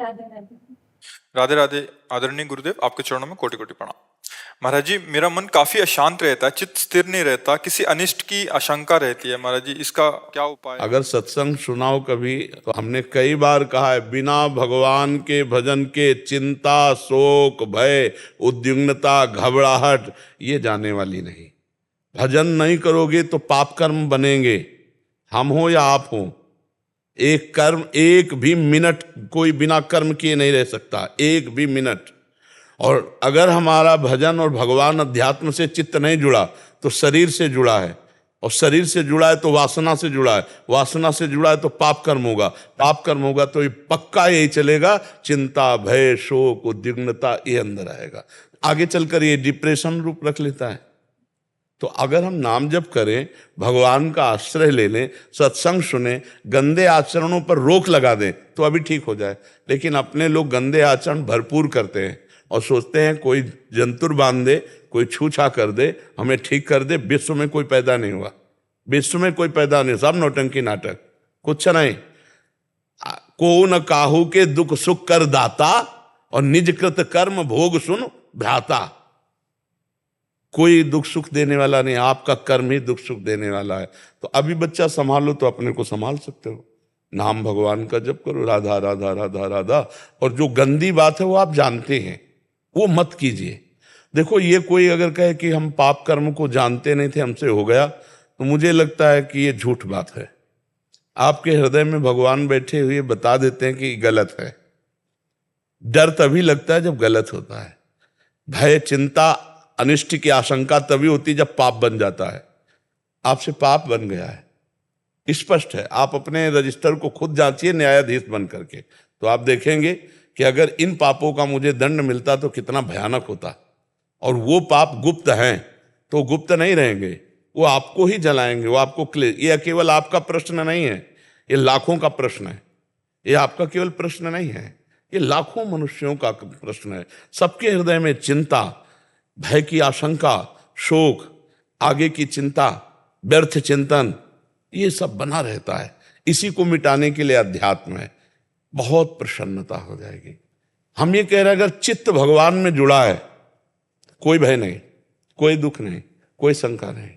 राधे राधे। आदरणीय गुरुदेव, आपके चरणों में कोटि कोटि प्रणाम। महाराज जी, मेरा मन काफी अशांत रहता है, चित्त स्थिर नहीं रहता, किसी अनिष्ट की आशंका रहती है। महाराज जी, इसका क्या उपाय है? अगर सत्संग सुनाओ कभी, तो हमने कई बार कहा है, बिना भगवान के भजन के चिंता, शोक, भय, उद्विग्नता, घबराहट ये जाने वाली नहीं। भजन नहीं करोगे तो पाप कर्म बनेंगे, हम हो या आप हो। एक कर्म, एक भी मिनट कोई बिना कर्म किए नहीं रह सकता, एक भी मिनट। और अगर हमारा भजन और भगवान अध्यात्म से चित्त नहीं जुड़ा तो शरीर से जुड़ा है, और शरीर से जुड़ा है तो वासना से जुड़ा है, वासना से जुड़ा है तो पाप कर्म होगा, पाप कर्म होगा तो ये पक्का यही चलेगा, चिंता, भय, शोक, उद्विग्नता ये अंदर आएगा। आगे चलकर ये डिप्रेशन रूप रख लेता है। तो अगर हम नाम जप करें, भगवान का आश्रय ले लें, सत्संग सुने, गंदे आचरणों पर रोक लगा दें तो अभी ठीक हो जाए। लेकिन अपने लोग गंदे आचरण भरपूर करते हैं और सोचते हैं कोई जंतुर बांध दे, कोई छूछा कर दे, हमें ठीक कर दे। विश्व में कोई पैदा नहीं हुआ, विश्व में कोई पैदा नहीं, सब नौटंकी नाटक, कुछ नहीं। को न काहू के दुख सुख कर दाता, और निज कृत कर्म भोग सुन भ्राता। कोई दुख सुख देने वाला नहीं, आपका कर्म ही दुख सुख देने वाला है। तो अभी बच्चा संभालो तो अपने को संभाल सकते हो। नाम भगवान का जप करो, राधा राधा राधा राधा। और जो गंदी बात है वो आप जानते हैं, वो मत कीजिए। देखो, ये कोई अगर कहे कि हम पाप कर्म को जानते नहीं थे, हमसे हो गया, तो मुझे लगता है कि ये झूठ बात है। आपके हृदय में भगवान बैठे हुए बता देते हैं कि गलत है। डर तभी लगता है जब गलत होता है। भय, चिंता, अनिष्ट की आशंका तभी होती जब पाप बन जाता है। आपसे पाप बन गया है, स्पष्ट है। आप अपने रजिस्टर को खुद जांचिए न्यायाधीश बन करके, तो आप देखेंगे कि अगर इन पापों का मुझे दंड मिलता तो कितना भयानक होता। और वो पाप गुप्त हैं तो गुप्त नहीं रहेंगे, वो आपको ही जलाएंगे, वो आपको ये केवल आपका प्रश्न नहीं है, ये लाखों का प्रश्न है। ये आपका केवल प्रश्न नहीं है, ये लाखों मनुष्यों का प्रश्न है। सबके हृदय में चिंता, भय की आशंका, शोक, आगे की चिंता, व्यर्थ चिंतन, ये सब बना रहता है। इसी को मिटाने के लिए अध्यात्म है, बहुत प्रसन्नता हो जाएगी। हम ये कह रहे हैं, अगर चित्त भगवान में जुड़ा है, कोई भय नहीं, कोई दुख नहीं, कोई शंका नहीं।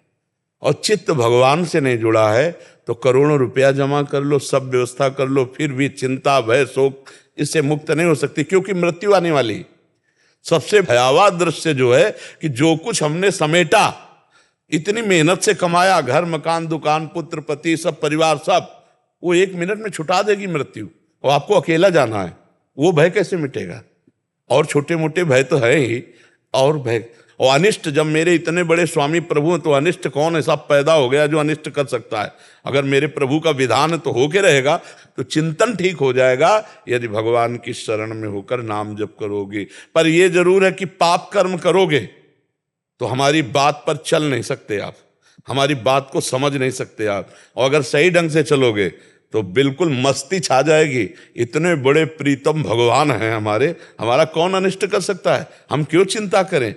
और चित्त भगवान से नहीं जुड़ा है तो करोड़ों रुपया जमा कर लो, सब व्यवस्था कर लो, फिर भी चिंता, भय, शोक इससे मुक्त नहीं हो सकती, क्योंकि मृत्यु आने वाली। सबसे भयावह दृश्य जो है कि जो कुछ हमने समेटा, इतनी मेहनत से कमाया, घर, मकान, दुकान, पुत्र, पति, सब परिवार, सब, वो एक मिनट में छुटा देगी मृत्यु, और आपको अकेला जाना है। वो भय कैसे मिटेगा? और छोटे मोटे भय तो है ही, और भय और अनिष्ट। जब मेरे इतने बड़े स्वामी प्रभु हैं तो अनिष्ट कौन है? सब पैदा हो गया जो अनिष्ट कर सकता है। अगर मेरे प्रभु का विधान है तो होके रहेगा, तो चिंतन ठीक हो जाएगा यदि भगवान की शरण में होकर नाम जप करोगे। पर यह जरूर है कि पाप कर्म करोगे तो हमारी बात पर चल नहीं सकते आप, हमारी बात को समझ नहीं सकते आप। और अगर सही ढंग से चलोगे तो बिल्कुल मस्ती छा जाएगी। इतने बड़े प्रीतम भगवान हैं हमारे, हमारा कौन अनिष्ट कर सकता है? हम क्यों चिंता करें?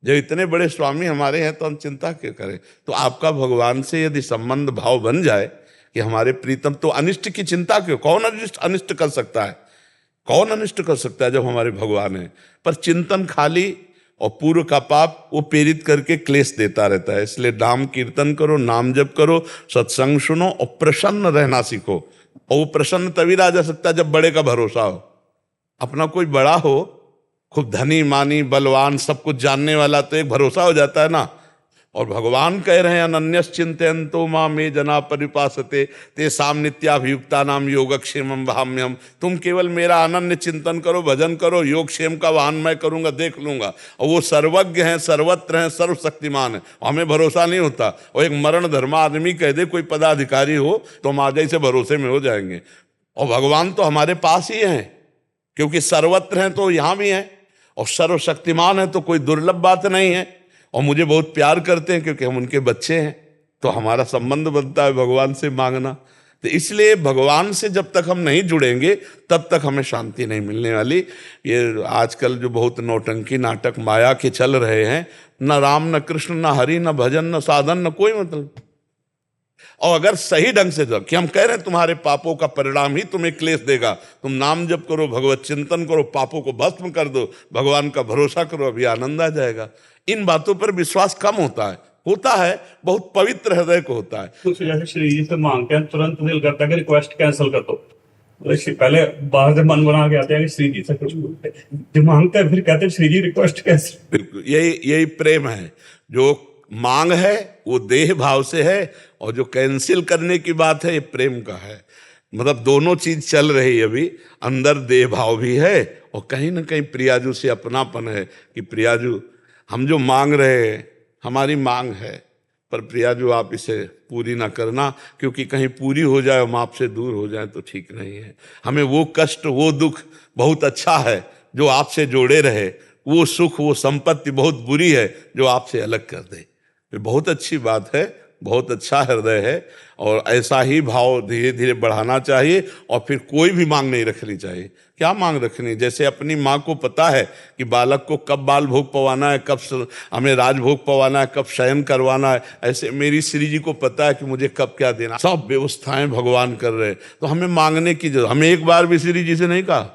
जब इतने बड़े स्वामी हमारे हैं तो हम चिंता क्यों करें? तो आपका भगवान से यदि संबंध भाव बन जाए कि हमारे प्रीतम, तो अनिष्ट की चिंता क्यों? कौन अनिष्ट कर सकता है? कौन अनिष्ट कर सकता है जब हमारे भगवान है? पर चिंतन खाली और पूर्व का पाप वो प्रेरित करके क्लेश देता रहता है। इसलिए नाम कीर्तन करो, नाम जप करो, सत्संग सुनो और प्रसन्न रहना सीखो। और वो प्रसन्न तभी रहा जा सकता है जब बड़े का भरोसा हो। अपना कोई बड़ा हो, खूब धनी, मानी, बलवान, सब कुछ जानने वाला, तो एक भरोसा हो जाता है ना। और भगवान कह रहे हैं, अनन्यस चिंतयन्तो मां मे जना परिपासते तेषां नित्याभियुक्ता नाम योगक्षेमं वहाम्यहम्। तुम केवल मेरा अनन्य चिंतन करो, भजन करो, योगक्षेम का वाहन मैं करूंगा, देख लूंगा। और वो सर्वज्ञ हैं, सर्वत्र हैं, सर्वशक्तिमान है। हमें भरोसा नहीं होता। और एक मरण धर्मा आदमी कह दे, कोई पदाधिकारी हो, तो हम आज ही से भरोसे में हो जाएंगे। और भगवान तो हमारे पास ही हैं, क्योंकि सर्वत्र हैं तो यहाँ भी हैं, और सर्वशक्तिमान है तो कोई दुर्लभ बात नहीं है। और मुझे बहुत प्यार करते हैं क्योंकि हम उनके बच्चे हैं, तो हमारा संबंध बनता है भगवान से मांगना। तो इसलिए भगवान से जब तक हम नहीं जुड़ेंगे तब तक हमें शांति नहीं मिलने वाली। ये आजकल जो बहुत नौटंकी नाटक माया के चल रहे हैं, न राम, न कृष्ण, न हरि, न भजन, न साधन, न कोई मतलब। और अगर सही ढंग से जो कि हम कह रहे हैं तुम्हारे पापों का परिणाम ही तुम्हें क्लेश देगा, तुम नाम जप करो, भगवत चिंतन करो, पापों को भस्म कर दो, भगवान का भरोसा करो, अभी आनंद आ जाएगा। इन बातों पर विश्वास कम होता है बहुत पवित्र हृदय को होता है। कुछ जैसे श्री जी से मांगते हैं, तुरंत दिल करता है कि रिक्वेस्ट कैंसिल कर दो। पहले बाहर से मन बना के आते हैं कि श्री जी से कुछ बोलते हैं, जब मांगते हैं फिर कहते हैं श्री जी रिक्वेस्ट कैंसिल। बिल्कुल यही प्रेम है। जो मांग है वो देह भाव से है, और जो कैंसिल करने की बात है ये प्रेम का है। मतलब दोनों चीज चल रही है अभी, अंदर देह भाव भी है और कहीं ना कहीं प्रियाजू से अपनापन है कि प्रियाजू हम जो मांग रहे हैं हमारी मांग है, पर प्रियाजू आप इसे पूरी ना करना, क्योंकि कहीं पूरी हो जाए हम आपसे दूर हो जाए तो ठीक नहीं है। हमें वो कष्ट वो दुख बहुत अच्छा है जो आपसे जोड़े रहे, वो सुख वो संपत्ति बहुत बुरी है जो आपसे अलग कर दे। ये बहुत अच्छी बात है, बहुत अच्छा हृदय है, और ऐसा ही भाव धीरे धीरे बढ़ाना चाहिए। और फिर कोई भी मांग नहीं रखनी चाहिए। क्या मांग रखनी? जैसे अपनी माँ को पता है कि बालक को कब बाल भोग पवाना है, कब हमें राजभोग पवाना है, कब शयन करवाना है, ऐसे मेरी श्री जी को पता है कि मुझे कब क्या देना। सब व्यवस्थाएं भगवान कर रहे हैं, तो हमें मांगने की जरूरत। हमें एक बार भी श्री जी से नहीं कहा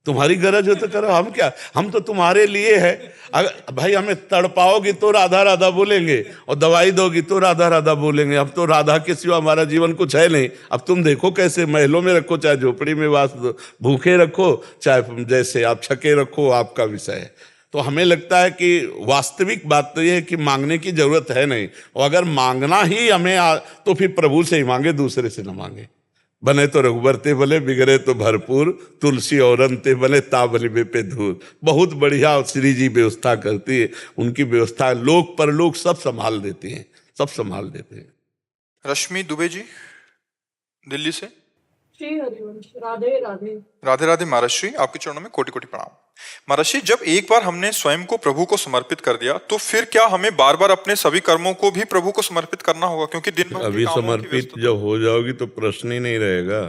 तुम्हारी गरज हो तो करो, हम क्या, हम तो तुम्हारे लिए है। अगर भाई हमें तड़पाओगी तो राधा राधा बोलेंगे, और दवाई दोगी तो राधा राधा बोलेंगे। अब तो राधा के सिवा हमारा जीवन कुछ है नहीं। अब तुम देखो कैसे महलों में रखो, चाहे झोपड़ी में वास दो, भूखे रखो, चाहे जैसे आप छके रखो, आपका विषय है। तो हमें लगता है कि वास्तविक बात तो यह है कि मांगने की जरूरत है नहीं, और अगर मांगना ही हमें तो फिर प्रभु से ही मांगे, दूसरे से न मांगे। बने तो रघुबर ते भले, बिगड़े तो भरपूर, तुलसी और ते भले, ताबली बे पे धूल। बहुत बढ़िया श्री जी व्यवस्था करती है, उनकी व्यवस्था लोक परलोक सब संभाल देती हैं, सब संभाल देते हैं। रश्मि दुबे जी दिल्ली से। श्री हरिवंश, राधे राधे। राधे राधे महाराज श्री, आपके चरणों में कोटि कोटि प्रणाम। महाराज श्री, जब एक बार हमने स्वयं को प्रभु को समर्पित कर दिया तो फिर क्या हमें बार बार अपने सभी कर्मों को भी प्रभु को समर्पित करना होगा? क्योंकि दिन भर अभी समर्पित जब हो जाओगी तो प्रश्न ही नहीं रहेगा।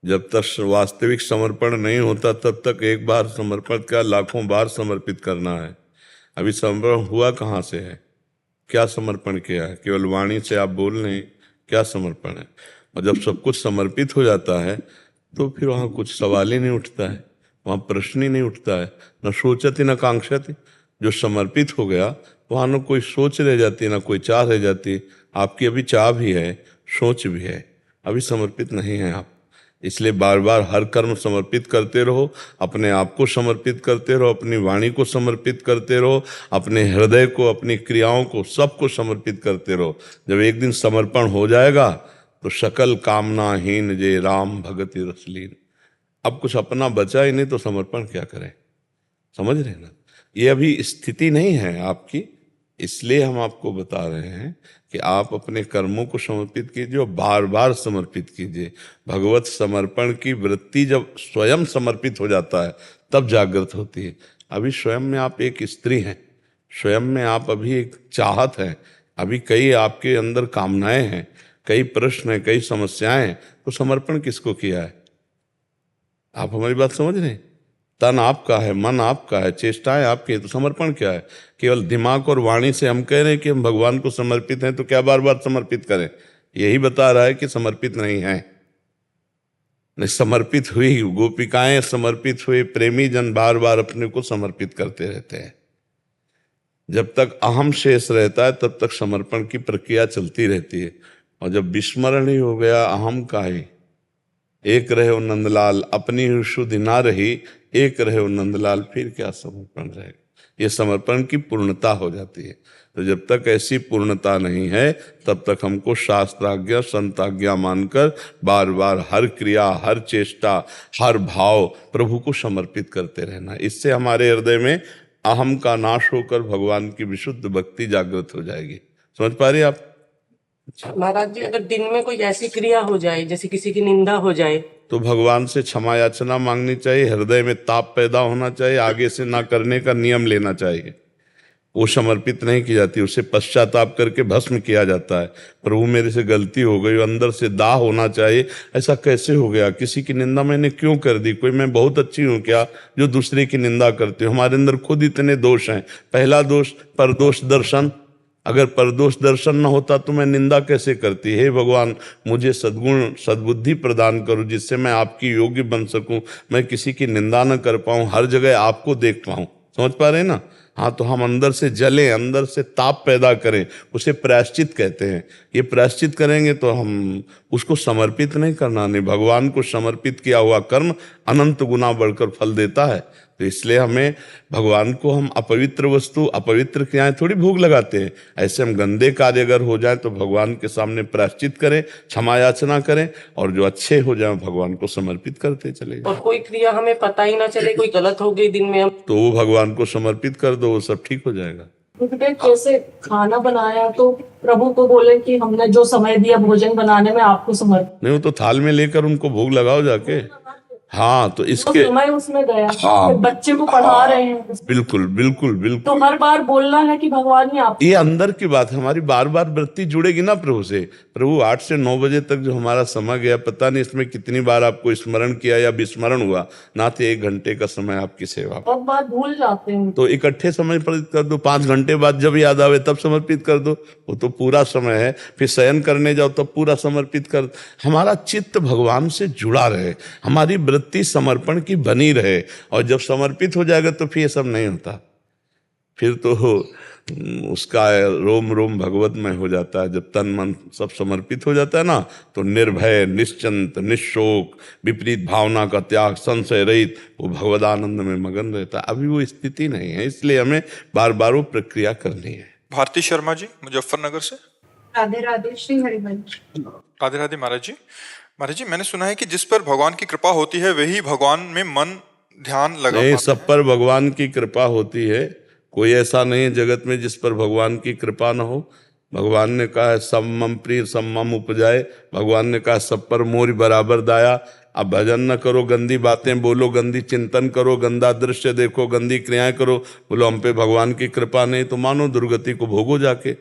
जब तक वास्तविक समर्पण नहीं होता तब तक एक बार समर्पण क्या लाखों बार समर्पित करना है। अभी समर्पण हुआ कहाँ से है? क्या समर्पण किया है? केवल वाणी से आप बोल रहे, क्या समर्पण है? और जब सब कुछ समर्पित हो जाता है तो फिर वहाँ कुछ सवाल ही नहीं उठता है, वहाँ प्रश्न ही नहीं उठता है। न सोचती न कांक्षती। जो समर्पित हो गया वहाँ न कोई सोच रह जाती, न कोई चाह रह जाती। आपकी अभी चाह भी है, सोच भी है, अभी समर्पित नहीं है आप। इसलिए बार बार हर कर्म समर्पित करते रहो, अपने आप को समर्पित करते रहो, अपनी वाणी को समर्पित करते रहो, अपने हृदय को, अपनी क्रियाओं को, सबको समर्पित करते रहो। जब एक दिन समर्पण हो जाएगा तो सकल कामनाहीन जे राम भगति रसलीन। अब कुछ अपना बचा ही नहीं तो समर्पण क्या करें? समझ रहे ना? ये अभी स्थिति नहीं है आपकी, इसलिए हम आपको बता रहे हैं कि आप अपने कर्मों को समर्पित कीजिए और बार बार समर्पित कीजिए। भगवत समर्पण की वृत्ति जब स्वयं समर्पित हो जाता है तब जागृत होती है। अभी स्वयं में आप एक स्त्री हैं, स्वयं में आप अभी एक चाहत हैं, अभी कई आपके अंदर कामनाएं हैं, कई प्रश्न हैं, कई समस्याएं हैं, तो समर्पण किसको किया है? आप हमारी बात समझ रहे हैं? तन आपका है, मन आपका है, चेष्टाएं आपकी है, तो समर्पण क्या है? केवल दिमाग और वाणी से हम कह रहे हैं कि हम भगवान को समर्पित हैं, तो क्या बार बार समर्पित करें? यही बता रहा है कि समर्पित नहीं है। नहीं, समर्पित हुई गोपिकाएं, समर्पित हुए प्रेमी जन बार बार अपने को समर्पित करते रहते हैं। जब तक अहम शेष रहता है तब तक समर्पण की प्रक्रिया चलती रहती है, और जब विस्मरण ही हो गया अहम का ही, एक रहे नंदलाल अपनी शुद्धि ना रही, एक रहे नंदलाल, फिर क्या समर्पण रहेगा? ये समर्पण की पूर्णता हो जाती है। तो जब तक ऐसी पूर्णता नहीं है तब तक हमको शास्त्राज्ञा संताज्ञा मानकर बार बार हर क्रिया, हर चेष्टा, हर भाव प्रभु को समर्पित करते रहना। इससे हमारे हृदय में अहम का नाश होकर भगवान की विशुद्ध भक्ति जागृत हो जाएगी। समझ पा रही आप? महाराज जी, अगर दिन में कोई ऐसी क्रिया हो जाए जैसे किसी की निंदा हो जाए तो भगवान से क्षमा याचना मांगनी चाहिए, हृदय में ताप पैदा होना चाहिए, आगे से ना करने का नियम लेना चाहिए। वो समर्पित नहीं की जाती, उससे पश्चाताप करके भस्म किया जाता है। प्रभु मेरे से गलती हो गई, अंदर से दाह होना चाहिए, ऐसा कैसे हो गया, किसी की निंदा मैंने क्यों कर दी, कोई मैं बहुत अच्छी हूँ क्या जो दूसरे की निंदा करती हूँ? हमारे अंदर खुद इतने दोष हैं। पहला दोष परदोष दर्शन, अगर परदोष दर्शन न होता तो मैं निंदा कैसे करती। हे भगवान, मुझे सद्गुण सद्बुद्धि प्रदान करो जिससे मैं आपकी योग्य बन सकूं, मैं किसी की निंदा न कर पाऊं, हर जगह आपको देख पाऊं। समझ पा रहे हैं ना? हाँ, तो हम अंदर से जलें, अंदर से ताप पैदा करें, उसे प्रायश्चित कहते हैं। ये प्रायश्चित करेंगे तो हम उसको समर्पित नहीं करना, नहीं, भगवान को समर्पित किया हुआ कर्म अनंत गुना बढ़कर फल देता है। तो इसलिए हमें भगवान को हम अपवित्र वस्तु, अपवित्र क्रियाएं थोड़ी भोग लगाते हैं। ऐसे हम गंदे कार्य अगर हो जाए तो भगवान के सामने प्रायश्चित करें, क्षमा याचना करें, और जो अच्छे हो जाए भगवान को समर्पित करते चले जाएं। और कोई क्रिया हमें पता ही ना चले, कोई गलत हो गई दिन में, हम तो वो भगवान को समर्पित कर दो, वो सब ठीक हो जाएगा। जैसे खाना बनाया तो प्रभु को बोले कि हमने जो समय दिया भोजन बनाने में आपको समर्पित। नहीं, वो तो थाल में लेकर उनको भोग लगाओ जाके। हाँ, तो तो इसके समय उसमें गया। हाँ, फिर बच्चे को पढ़ा रहे हैं, बिल्कुल बिल्कुल बिल्कुल। तो हर बार बोलना है कि भगवान ही आप। ये अंदर की बात है, हमारी बार बार वृत्ति जुड़ेगी ना प्रभु से। प्रभु 8 से 9 बजे तक जो हमारा समय गया, पता नहीं इसमें कितनी बार आपको स्मरण किया या विस्मरण हुआ, ना तो 1 घंटे का समय आपकी सेवा। बहुत बार भूल जाते हैं, तो इकट्ठे समर्पित कर दो, 5 घंटे बाद जब याद आवे तब समर्पित कर दो, वो तो पूरा समय है। फिर शयन करने जाओ तब पूरा समर्पित कर। हमारा चित्त भगवान से जुड़ा रहे, हमारी वृत्ति समर्पण की बनी रहे, और जब समर्पित हो जाएगा तो फिर ये सब नहीं होता। फिर तो उसका रोम रोम भगवतमय हो जाता है। जब तन मन सब समर्पित हो जाता है ना, तो निर्भय, निश्चिंत, निशोक, विपरीत भावना का त्याग, संशय रहित वो भगवदानंद में मगन रहता है। अभी वो स्थिति नहीं है, इसलिए हमें बार बार वो प्रक्रिया करनी है। भारती शर्मा जी, मुजफ्फरनगर से। राधे राधे, श्री हरिवंश। राधे राधे महाराज जी। महाराज जी, मैंने सुना है कि जिस पर भगवान की कृपा होती है वही भगवान में मन ध्यान लगा नहीं, पाता सब है। पर भगवान की कृपा होती है। कोई ऐसा नहीं है जगत में जिस पर भगवान की कृपा न हो। भगवान ने कहा है समम प्रिय समम उपजाए। भगवान ने कहा सब पर मोर बराबर दाया। अब भजन न करो, गंदी बातें बोलो, गंदी चिंतन करो, गंदा दृश्य देखो, गंदी क्रियाएं करो, बोलो हम पे भगवान की कृपा नहीं, तो मानो दुर्गति को भोगो जाके।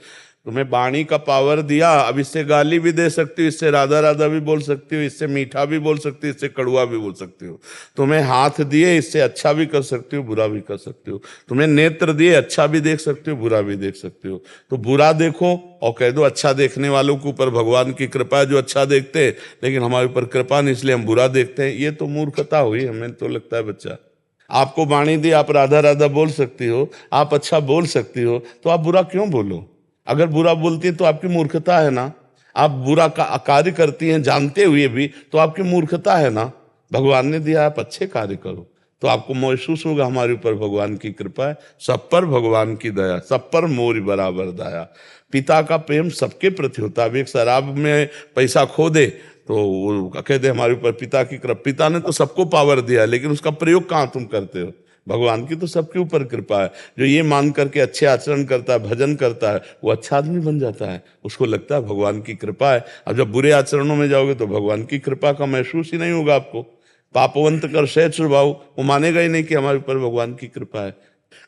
तुम्हें वाणी का पावर दिया, अब इससे गाली भी दे सकती हो, इससे राधा राधा भी बोल सकती हो, इससे मीठा भी बोल सकती हो, इससे कड़वा भी बोल सकती हो। तुम्हें हाथ दिए, इससे अच्छा भी कर सकती हो, बुरा भी कर सकती हो। तुम्हें नेत्र दिए, अच्छा भी देख सकते हो, बुरा भी देख सकते हो। तो बुरा देखो और कह दो अच्छा देखने वालों के ऊपर भगवान की कृपा है, जो अच्छा देखते हैं, लेकिन हमारे ऊपर कृपा नहीं इसलिए हम बुरा देखते हैं। ये तो मूर्खता हुई, हमें तो लगता है बच्चा। आपको वाणी दी, आप राधा राधा बोल सकती हो, आप अच्छा बोल सकती हो, तो आप बुरा क्यों बोलो? अगर बुरा बोलती है तो आपकी मूर्खता है ना। आप बुरा कार्य करती हैं जानते हुए भी, तो आपकी मूर्खता है ना। भगवान ने दिया, आप अच्छे कार्य करो, तो आपको महसूस होगा हमारे ऊपर भगवान की कृपा है। सब पर भगवान की दया, सब पर मोर बराबर दया। पिता का प्रेम सबके प्रति होता है। अब एक शराब में पैसा खो दे तो वो कह दे हमारे ऊपर पिता की कृपा। पिता ने तो सबको पावर दिया, लेकिन उसका प्रयोग कहाँ तुम करते हो? भगवान की तो सबके ऊपर कृपा है। जो ये मान करके अच्छे आचरण करता है, भजन करता है, वो अच्छा आदमी बन जाता है। उसको लगता है भगवान की कृपा है। अब जब बुरे आचरणों में जाओगे तो भगवान की कृपा का महसूस ही नहीं होगा आपको। पापवंत कर सहज स्वभाव, वो मानेगा ही नहीं कि हमारे ऊपर भगवान की कृपा है।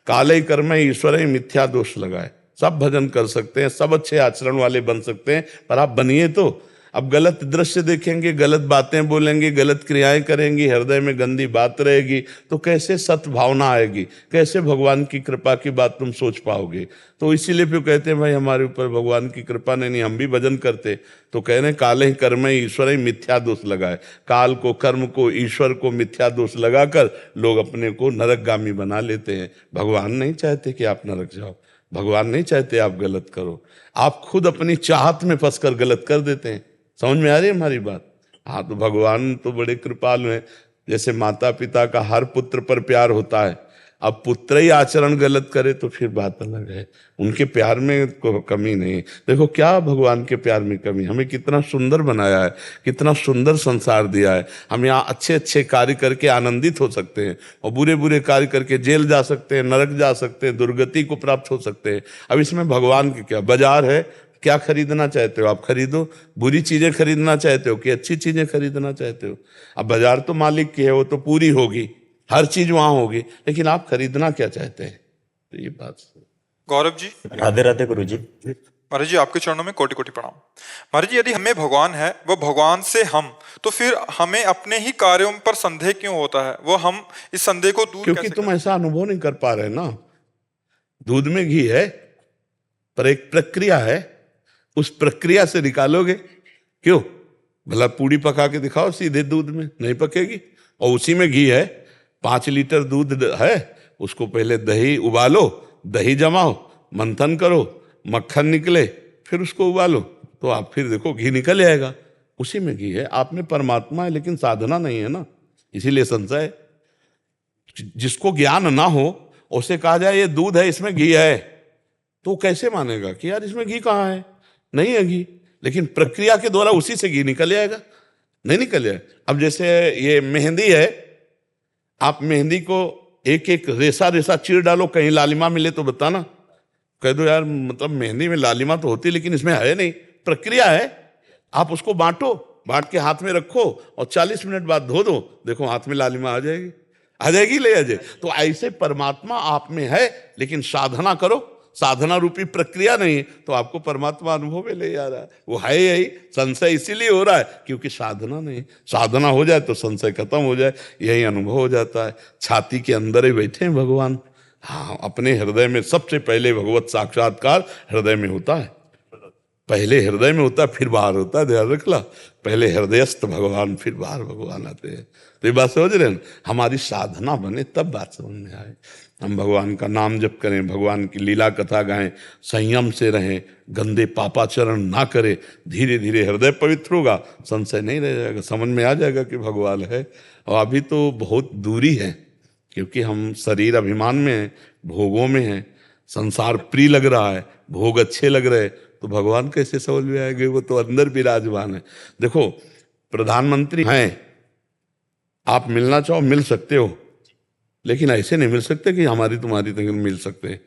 काले कर्म ईश्वर ही मिथ्या दोष लगाए। सब भजन कर सकते हैं, सब अच्छे आचरण वाले बन सकते हैं, पर आप बनिए तो। अब गलत दृश्य देखेंगे, गलत बातें बोलेंगे, गलत क्रियाएं करेंगी, हृदय में गंदी बात रहेगी, तो कैसे सत्भावना आएगी? कैसे भगवान की कृपा की बात तुम सोच पाओगे? तो इसीलिए फिर कहते हैं भाई हमारे ऊपर भगवान की कृपा नहीं, हम भी भजन करते। तो कह रहे हैं काले ही कर्म ईश्वर ही मिथ्या दोष लगाए। काल को, कर्म को, ईश्वर को मिथ्या दोष लगाकर लोग अपने को नरकगामी बना लेते हैं। भगवान नहीं चाहते कि आप नरक जाओ, भगवान नहीं चाहते आप गलत करो। आप खुद अपनी चाहत में फंसकर गलत कर देते हैं। समझ में आ रही है हमारी बात? हाँ, तो भगवान तो बड़े कृपालु हैं। जैसे माता पिता का हर पुत्र पर प्यार होता है, अब पुत्र ही आचरण गलत करे तो फिर बात अलग है। उनके प्यार में कोई कमी नहीं। देखो क्या भगवान के प्यार में कमी। हमें कितना सुंदर बनाया है, कितना सुंदर संसार दिया है। हम यहाँ अच्छे अच्छे कार्य करके आनंदित हो सकते हैं, और बुरे बुरे कार्य करके जेल जा सकते हैं, नरक जा सकते हैं, दुर्गति को प्राप्त हो सकते हैं। अब इसमें भगवान की क्या? बाजार है, क्या खरीदना चाहते हो आप खरीदो। बुरी चीजें खरीदना चाहते हो कि अच्छी चीजें खरीदना चाहते हो? अब बाजार तो मालिक की है, वो तो पूरी होगी, हर चीज वहां होगी, लेकिन आप खरीदना क्या चाहते हैं? तो ये बात। गौरव जी। राधे राधे गुरु जी। महाराज जी, आपके चरणों में कोटि कोटि प्रणाम। महाराज जी, यदि हमें भगवान है, वो भगवान से हम, तो फिर हमें अपने ही कार्यों पर संदेह क्यों होता है? वो हम इस संदेह को दूर क्योंकि कैसे तुम ऐसा अनुभव नहीं कर पा रहे ना। दूध में घी है, पर एक प्रक्रिया है, उस प्रक्रिया से निकालोगे क्यों? भला पूड़ी पका के दिखाओ सीधे दूध में, नहीं पकेगी। और उसी में घी है, 5 लीटर दूध है, उसको पहले दही उबालो, दही जमाओ, मंथन करो, मक्खन निकले, फिर उसको उबालो, तो आप फिर देखो घी निकल आएगा। उसी में घी है। आप में परमात्मा है लेकिन साधना नहीं है ना, इसीलिए संशय। जिसको ज्ञान ना हो उसे कहा जाए ये दूध है इसमें घी है, तो कैसे मानेगा कि यार इसमें घी कहाँ है? नहीं है घी। लेकिन प्रक्रिया के द्वारा उसी से घी निकल आएगा, नहीं निकल आएगा। अब जैसे ये मेहंदी है, आप मेहंदी को एक एक रेसा रेसा चीर डालो, कहीं लालिमा मिले तो बताना, कह दो यार मतलब मेहंदी में लालिमा तो होती लेकिन इसमें है नहीं। प्रक्रिया है, आप उसको बांटो, बांट के हाथ में रखो और 40 मिनट बाद धो दो, देखो हाथ में लालिमा आ जाएगी, आ जाएगी, ले आ जाए। तो ऐसे परमात्मा आप में है, लेकिन साधना करो, साधना रूपी प्रक्रिया नहीं तो आपको परमात्मा अनुभव में ले आ रहा है। वो है यही, संशय इसीलिए हो रहा है क्योंकि साधना नहीं। साधना हो जाए तो संशय खत्म हो जाए, यही अनुभव हो जाता है। छाती के अंदर ही बैठे हैं भगवान। हाँ, अपने हृदय में सबसे पहले भगवत साक्षात्कार हृदय में होता है। पहले हृदय में होता है फिर बाहर होता है, ध्यान रखला। पहले हृदयस्थ भगवान फिर बाहर भगवान आते हैं। तो ये बात समझ रहे हैं? हमारी साधना बने तब बात समझ में आए। हम भगवान का नाम जप करें, भगवान की लीला कथा गाएं, संयम से रहें, गंदे पापाचरण ना करें, धीरे धीरे हृदय पवित्र होगा, संशय नहीं रह जाएगा, समझ में आ जाएगा कि भगवान है। और अभी तो बहुत दूरी है क्योंकि हम शरीर अभिमान में हैं, भोगों में हैं, संसार प्रिय लग रहा है, भोग अच्छे लग रहे, तो भगवान कैसे समझ में आएंगे? वो तो अंदर विराजमान है। देखो प्रधानमंत्री हैं, आप मिलना चाहो मिल सकते हो, लेकिन ऐसे नहीं मिल सकते कि हमारी तुम्हारी तक मिल सकते।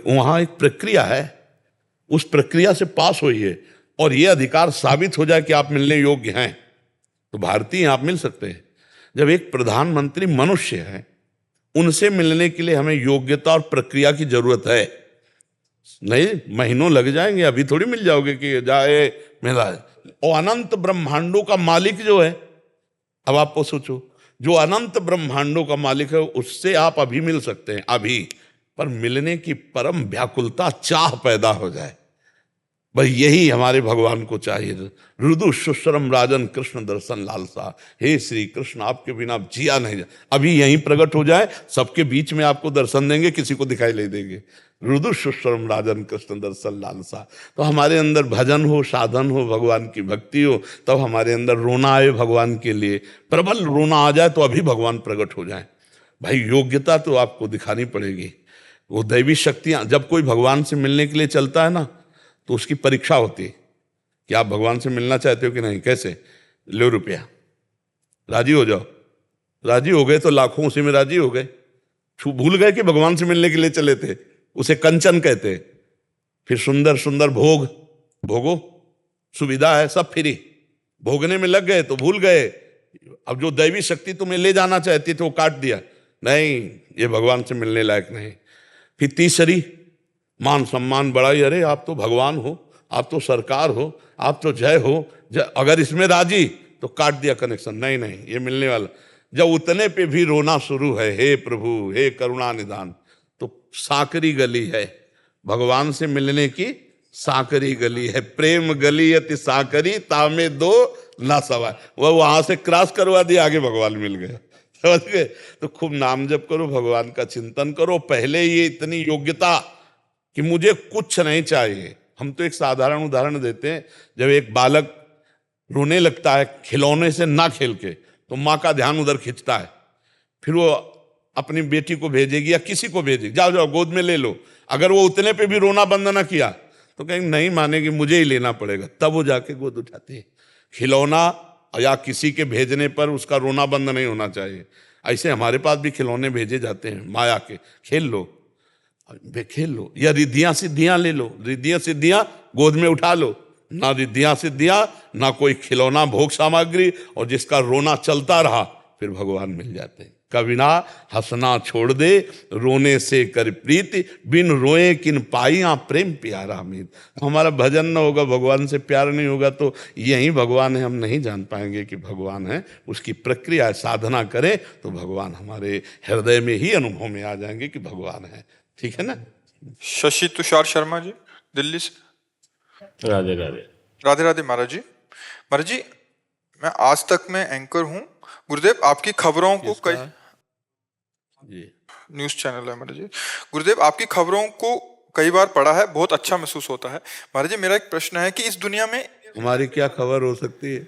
वहां एक प्रक्रिया है, उस प्रक्रिया से पास होइए और ये अधिकार साबित हो जाए कि आप मिलने योग्य हैं, तो भारतीय आप मिल सकते हैं। जब एक प्रधानमंत्री मनुष्य है, उनसे मिलने के लिए हमें योग्यता और प्रक्रिया की जरूरत है। नहीं, महीनों लग जाएंगे, अभी थोड़ी मिल जाओगे कि जाए मिला है। और अनंत ब्रह्मांडों का मालिक जो है, अब आपको सोचो, जो अनंत ब्रह्मांडों का मालिक है उससे आप अभी मिल सकते हैं, अभी। पर मिलने की परम व्याकुलता, चाह पैदा हो जाए, भाई यही हमारे भगवान को चाहिए। रुदु सुश्रम राजन कृष्ण दर्शन लालसा, हे श्री कृष्ण आपके बिना जिया नहीं जा। अभी यहीं प्रकट हो जाए, सबके बीच में आपको दर्शन देंगे, किसी को दिखाई नहीं देंगे। रुदु सुश्रम राजन कृष्ण दर्शन लालसा। तो हमारे अंदर भजन हो, साधन हो, भगवान की भक्ति हो, तब हमारे अंदर रोना आए भगवान के लिए, प्रबल रोना आ जाए तो अभी भगवान प्रकट हो जाए। भाई योग्यता तो आपको दिखानी पड़ेगी। वो दैवी शक्तियां, जब कोई भगवान से मिलने के लिए चलता है ना, तो उसकी परीक्षा होती है कि आप भगवान से मिलना चाहते हो कि नहीं। कैसे? लो रुपया, राजी हो जाओ। राजी हो गए तो लाखों उसी में राजी हो गए, भूल गए कि भगवान से मिलने के लिए चले थे। उसे कंचन कहते हैं। फिर सुंदर सुंदर भोग भोगो, सुविधा है, सब फ्री, भोगने में लग गए तो भूल गए। अब जो दैवी शक्ति तुम्हें ले जाना चाहती थी वो काट दिया, नहीं ये भगवान से मिलने लायक नहीं। फिर तीसरी मान सम्मान बढ़ाई, अरे आप तो भगवान हो, आप तो सरकार हो, आप तो जय हो, अगर इसमें राजी तो काट दिया कनेक्शन, नहीं नहीं ये मिलने वाला। जब उतने पे भी रोना शुरू है, हे प्रभु हे करुणा निदान, तो साकरी गली है भगवान से मिलने की, साकरी गली है, प्रेम गली अति साकरी तामे दो ना सवाय। वह वहां से क्रॉस करवा दिया, आगे भगवान मिल गए, समझ गए? तो खूब नाम जप करो, भगवान का चिंतन करो। पहले ये इतनी योग्यता कि मुझे कुछ नहीं चाहिए। हम तो एक साधारण उदाहरण देते हैं, जब एक बालक रोने लगता है खिलौने से ना खेल के, तो माँ का ध्यान उधर खींचता है, फिर वो अपनी बेटी को भेजेगी या किसी को भेजेगी, जाओ जाओ गोद में ले लो। अगर वो उतने पे भी रोना बंद ना किया तो कहेंगे नहीं मानेगी, मुझे ही लेना पड़ेगा, तब वो जाके गोद उठाती है। खिलौना या किसी के भेजने पर उसका रोना बंद नहीं होना चाहिए। ऐसे हमारे पास भी खिलौने भेजे जाते हैं माया के, खेल लो खेल लो, या रिद्धियां सिद्धियां ले लो, रिद्धियां सिद्धियां गोद में उठा लो। ना रिद्धियां सिद्धियां, ना कोई खिलौना भोग सामग्री, और जिसका रोना चलता रहा फिर भगवान मिल जाते हैं। कविना हंसना छोड़ दे, रोने से कर प्रीति, बिन रोए किन पाइया प्रेम प्यारा मीत। हमारा भजन न होगा, भगवान से प्यार नहीं होगा, तो यही भगवान है, हम नहीं जान पाएंगे कि भगवान है। उसकी प्रक्रिया साधना करें तो भगवान हमारे हृदय में ही अनुभव में आ जाएंगे कि भगवान है। ठीक है ना? शशि तुषार शर्मा जी। दिल्ली से। राधे राधे। राधे राधे महाराज जी। महाराज जी, मैं आज तक में एंकर हूँ। गुरुदेव, आपकी खबरों को कई जी न्यूज चैनल है महाराज जी। गुरुदेव, आपकी खबरों को कई बार पढ़ा है, बहुत अच्छा महसूस होता है। महाराज जी, मेरा एक प्रश्न है कि इस दुनिया में हमारी क्या खबर हो सकती है?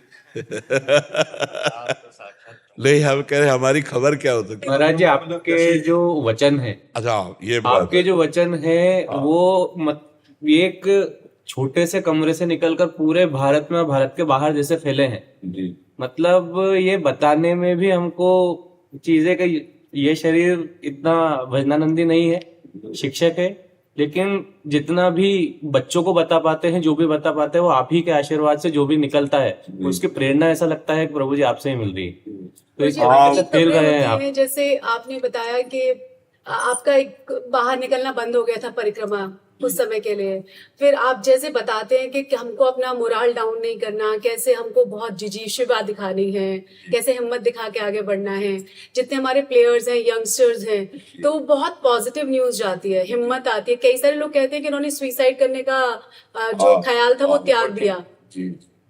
नहीं, हम कह रहे हमारी खबर क्या हो सकती है? महाराज जी, आपके जो वचन है, अच्छा, ये बात आपके जो वचन है वो एक छोटे से कमरे से निकलकर पूरे भारत में और भारत के बाहर जैसे फैले हैं जी। मतलब ये बताने में भी हमको चीजें का ये शरीर इतना भजनानंदी नहीं है, शिक्षक है, लेकिन जितना भी बच्चों को बता पाते हैं, जो भी बता पाते हैं, वो आप ही के आशीर्वाद से जो भी निकलता है उसकी प्रेरणा ऐसा लगता है कि प्रभु जी आपसे ही मिल रही है। तो इस फैल रहे हैं आप। जैसे आपने बताया कि आपका एक बाहर निकलना बंद हो गया था परिक्रमा कुछ समय के लिए, फिर आप जैसे बताते हैं कि हमको अपना मोराल डाउन नहीं करना, कैसे हमको बहुत जिजीशुबा दिखानी है, कैसे हिम्मत दिखा के आगे बढ़ना है। जितने हमारे प्लेयर्स हैं, यंगस्टर्स हैं, तो बहुत पॉजिटिव न्यूज जाती है, हिम्मत आती है। कई सारे लोग कहते हैं कि उन्होंने सुसाइड करने का जो ख्याल था वो त्याग दिया,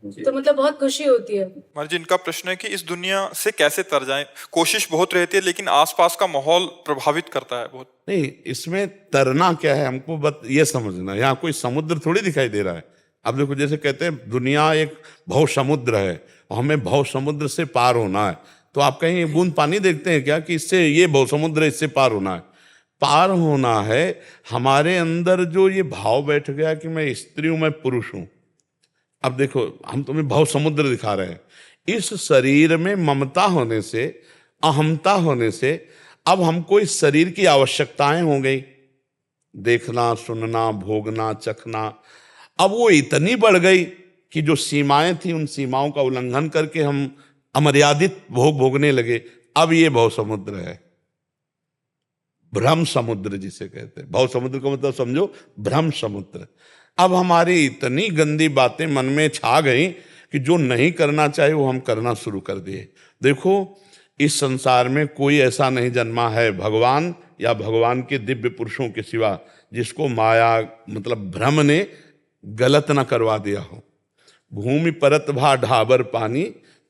तो मतलब बहुत खुशी होती है। महाराज जी, इनका प्रश्न है कि इस दुनिया से कैसे तर जाएं। कोशिश बहुत रहती है, लेकिन आसपास का माहौल प्रभावित करता है बहुत। नहीं, इसमें तरना क्या है हमको बस ये समझना। यहाँ कोई समुद्र थोड़ी दिखाई दे रहा है। अब देखो, जैसे कहते हैं दुनिया एक भव समुद्र है और हमें भव समुद्र से पार होना है, तो आप कहीं बूंद पानी देखते हैं क्या कि इससे ये भव समुद्र है, इससे पार होना है? पार होना है हमारे अंदर जो ये भाव बैठ गया कि मैं स्त्री हूं, मैं पुरुष हूं। अब देखो, हम तुम्हें भव समुद्र दिखा रहे हैं। इस शरीर में ममता होने से, अहमता होने से अब हमको इस शरीर की आवश्यकताएं हो गई, देखना, सुनना, भोगना, चखना। अब वो इतनी बढ़ गई कि जो सीमाएं थी उन सीमाओं का उल्लंघन करके हम अमर्यादित भोग भोगने लगे। अब ये भव समुद्र है, भ्रम समुद्र जिसे कहते हैं। भव समुद्र का मतलब समझो, भ्रम समुद्र। अब हमारी इतनी गंदी बातें मन में छा गई कि जो नहीं करना चाहिए वो हम करना शुरू कर दिए। देखो, इस संसार में कोई ऐसा नहीं जन्मा है भगवान या भगवान के दिव्य पुरुषों के सिवा जिसको माया मतलब भ्रम ने गलत ना करवा दिया हो। भूमि परत भा ढाबर पानी,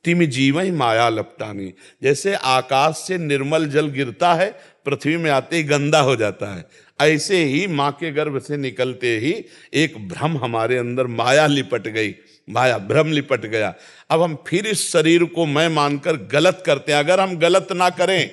तिम जीवई माया लपटानी। जैसे आकाश से निर्मल जल गिरता है, पृथ्वी में आते ही गंदा हो जाता है, ऐसे ही माँ के गर्भ से निकलते ही एक भ्रम हमारे अंदर, माया लिपट गई, माया भ्रम लिपट गया। अब हम फिर इस शरीर को मैं मानकर गलत करते हैं। अगर हम गलत ना करें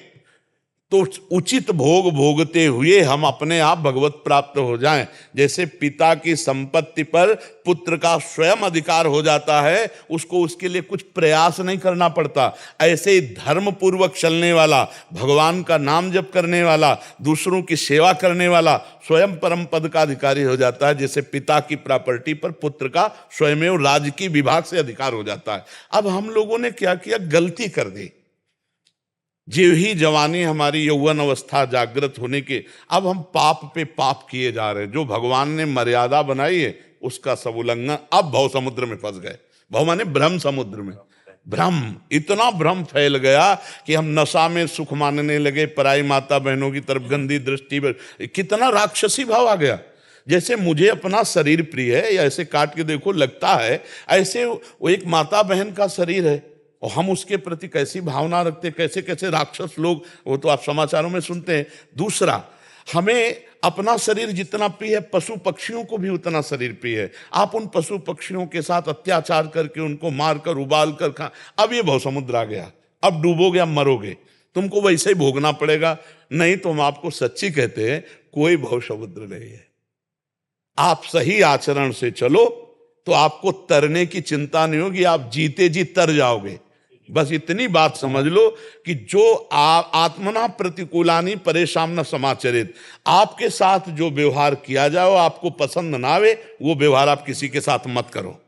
तो उचित भोग भोगते हुए हम अपने आप भगवत प्राप्त हो जाएं। जैसे पिता की संपत्ति पर पुत्र का स्वयं अधिकार हो जाता है, उसको उसके लिए कुछ प्रयास नहीं करना पड़ता, ऐसे ही धर्म पूर्वक चलने वाला, भगवान का नाम जप करने वाला, दूसरों की सेवा करने वाला स्वयं परम पद का अधिकारी हो जाता है। जैसे पिता की प्रॉपर्टी पर पुत्र का स्वयं राजकीय विभाग से अधिकार हो जाता है। अब हम लोगों ने क्या किया, गलती कर दी। जीव ही जवानी हमारी यौवन अवस्था जागृत होने के, अब हम पाप पे पाप किए जा रहे हैं। जो भगवान ने मर्यादा बनाई है उसका सब उल्लंघन, अब भव समुद्र में फंस गए। भव माने भ्रम समुद्र में। भ्रम, इतना भ्रम फैल गया कि हम नशा में सुख मानने लगे, पराई माता बहनों की तरफ गंदी दृष्टि, कितना राक्षसी भाव आ गया। जैसे मुझे अपना शरीर प्रिय है, या ऐसे काट के देखो लगता है, ऐसे वो एक माता बहन का शरीर है और हम उसके प्रति कैसी भावना रखते, कैसे कैसे राक्षस लोग, वो तो आप समाचारों में सुनते हैं। दूसरा, हमें अपना शरीर जितना प्रिय है, पशु पक्षियों को भी उतना शरीर प्रिय है। आप उन पशु पक्षियों के साथ अत्याचार करके उनको मारकर उबाल कर खा, अब ये भव समुद्र आ गया। अब डूबोगे, अब मरोगे, तुमको वैसे ही भोगना पड़ेगा। नहीं तो हम आपको सच्ची कहते हैं, कोई भव समुद्र नहीं है। आप सही आचरण से चलो तो आपको तरने की चिंता नहीं होगी, आप जीते जी तर जाओगे। बस इतनी बात समझ लो कि जो आत्मना प्रतिकूलानी परेशान न समाचरित, आपके साथ जो व्यवहार किया जाए वो आपको पसंद ना आवे, वो व्यवहार आप किसी के साथ मत करो।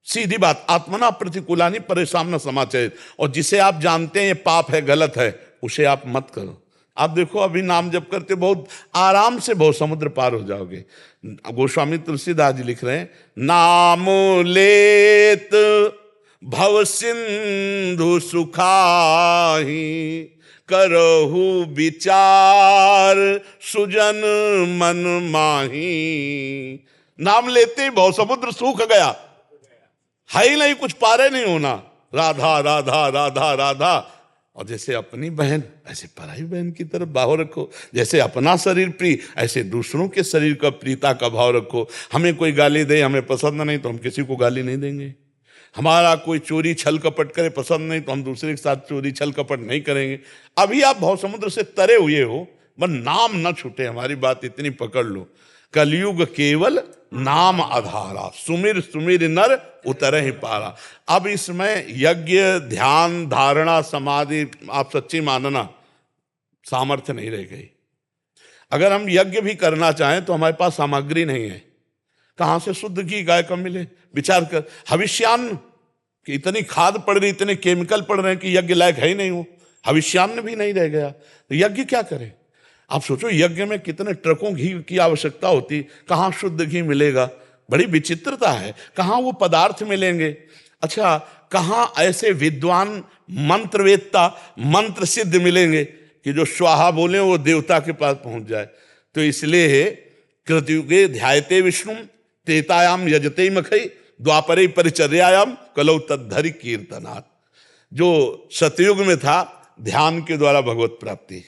सीधी बात, आत्मना प्रतिकूलानी परेशान न समाचरित। और जिसे आप जानते हैं ये पाप है, गलत है, उसे आप मत करो। आप देखो, अभी नाम जप करते बहुत आराम से बहुत समुद्र पार हो जाओगे। गोस्वामी तुलसीदास जी लिख रहे हैं, नाम लेत भव सिंधु सुखाही, करहु विचार सुजन मन माही। नाम लेते ही भव समुद्र सूख गया, है ही नहीं कुछ, पारे नहीं होना, राधा राधा राधा राधा। और जैसे अपनी बहन ऐसे पराई बहन की तरफ भाव रखो, जैसे अपना शरीर प्रिय ऐसे दूसरों के शरीर का प्रियता का भाव रखो। हमें कोई गाली दे, हमें पसंद नहीं तो हम किसी को गाली नहीं देंगे। हमारा कोई चोरी छल कपट करे, पसंद नहीं तो हम दूसरे के साथ चोरी छल कपट नहीं करेंगे। अभी आप भव समुद्र से तरे हुए हो, बस नाम न छूटे, हमारी बात इतनी पकड़ लो। कलयुग केवल नाम आधारा, सुमिर सुमिर नर उतरे ही पारा। अब इसमें यज्ञ ध्यान धारणा समाधि आप सच्ची मानना सामर्थ्य नहीं रह गई। अगर हम यज्ञ भी करना चाहें तो हमारे पास सामग्री नहीं है, कहां से शुद्ध घी गाय का मिले? विचार कर, हविष्यान्न कि इतनी खाद पड़ रही, इतने केमिकल पड़ रहे हैं कि यज्ञ लायक है ही नहीं, हो हविष्यान्न भी नहीं रह गया, तो यज्ञ क्या करें? आप सोचो यज्ञ में कितने ट्रकों घी की आवश्यकता होती, कहाँ शुद्ध घी मिलेगा? बड़ी विचित्रता है, कहाँ वो पदार्थ मिलेंगे? अच्छा, कहाँ ऐसे विद्वान मंत्रवेत्ता मंत्र सिद्ध मिलेंगे कि जो स्वाहा बोले वो देवता के पास पहुंच जाए? तो इसलिए कृतयुगे ध्यायते विष्णु त्रेतायाम यजते मखई द्वापरे परिचर्यायाम कलौ तद्धरि कीर्तनात्। जो सतयुग में था ध्यान के द्वारा भगवत प्राप्ति,